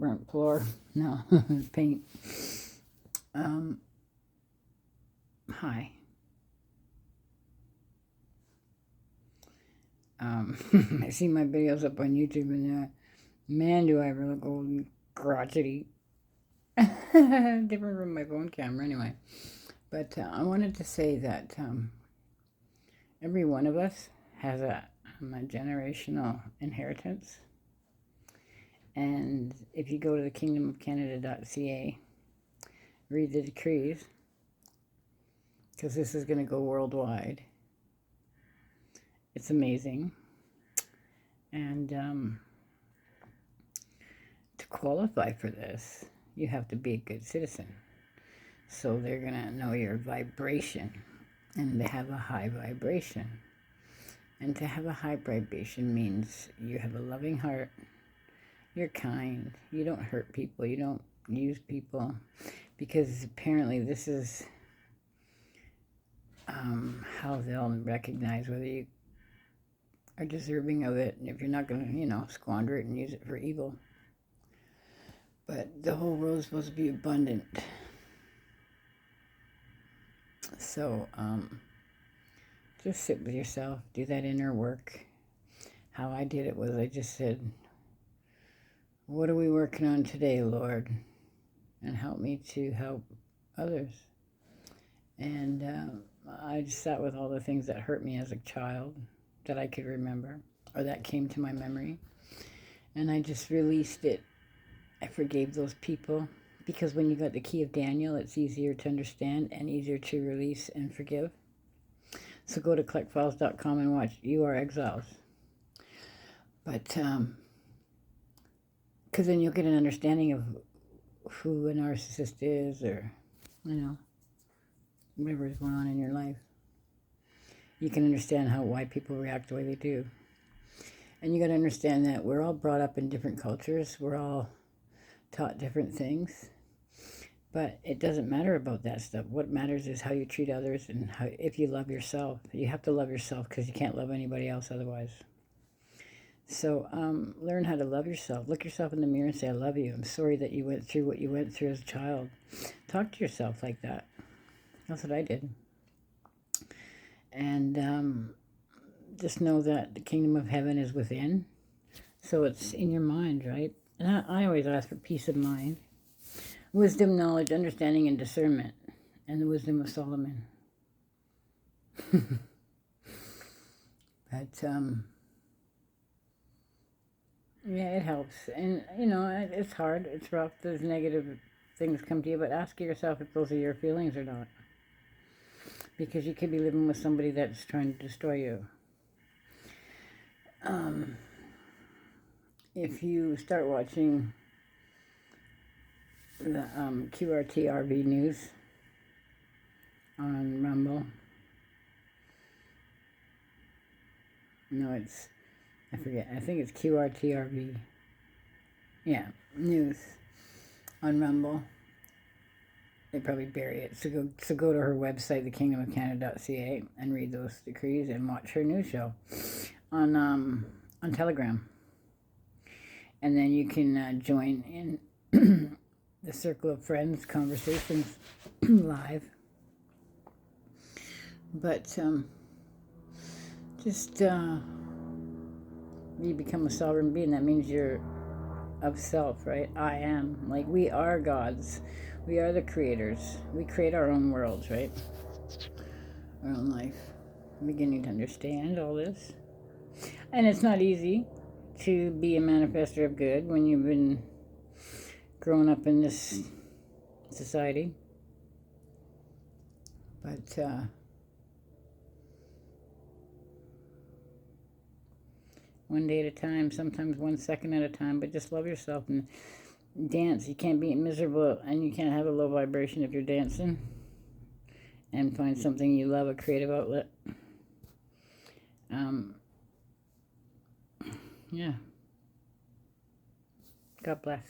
burnt floor. No, paint. Hi. I see my videos up on YouTube, and man, do I ever look old and crotchety. Different from my phone camera, anyway. But I wanted to say that every one of us has a generational inheritance. And if you go to the kingdomofcanada.ca, read the decrees, because this is going to go worldwide. It's amazing. And to qualify for this, you have to be a good citizen. So they're going to know your vibration, and they have a high vibration. And to have a high vibration means you have a loving heart, you're kind, you don't hurt people, you don't use people, because apparently this is how they'll recognize whether you are deserving of it, and if you're not going to, squander it and use it for evil. But the whole world is supposed to be abundant. So, just sit with yourself, do that inner work. How I did it was I just said, what are we working on today, Lord? And help me to help others. And I just sat with all the things that hurt me as a child that I could remember, or that came to my memory. And I just released it. I forgave those people, because when you got the key of Daniel, it's easier to understand and easier to release and forgive. So go to collectfiles.com and watch You Are Exiles. But, because then you'll get an understanding of who a narcissist is, or, whatever is going on in your life. You can understand why people react the way they do. And you got to understand that we're all brought up in different cultures. We're all taught different things. But it doesn't matter about that stuff. What matters is how you treat others, and if you love yourself. You have to love yourself, because you can't love anybody else otherwise. So learn how to love yourself. Look yourself in the mirror and say, I love you. I'm sorry that you went through what you went through as a child. Talk to yourself like that. That's what I did. And just know that the kingdom of heaven is within. So it's in your mind, right? And I always ask for peace of mind. Wisdom, knowledge, understanding, and discernment. And the wisdom of Solomon. But, yeah, it helps. And, it's hard. It's rough. There's negative things come to you. But ask yourself if those are your feelings or not. Because you could be living with somebody that's trying to destroy you. If you start watching the QRTRV news on Rumble, I forget, I think it's QRTRV, yeah, news on Rumble. They probably bury it. So go to her website, thekingdomofcanada.ca, and read those decrees and watch her news show on Telegram. And then you can join in the Circle of Friends conversations live. But just you become a sovereign being. That means you're of self, right? I am. Like, we are gods. We are the creators. We create our own worlds, right? Our own life. I'm beginning to understand all this. And it's not easy to be a manifester of good when you've been growing up in this society. But one day at a time, sometimes 1 second at a time, but just love yourself and dance. You can't be miserable, and you can't have a low vibration if you're dancing. And find something you love, a creative outlet. Yeah. God bless.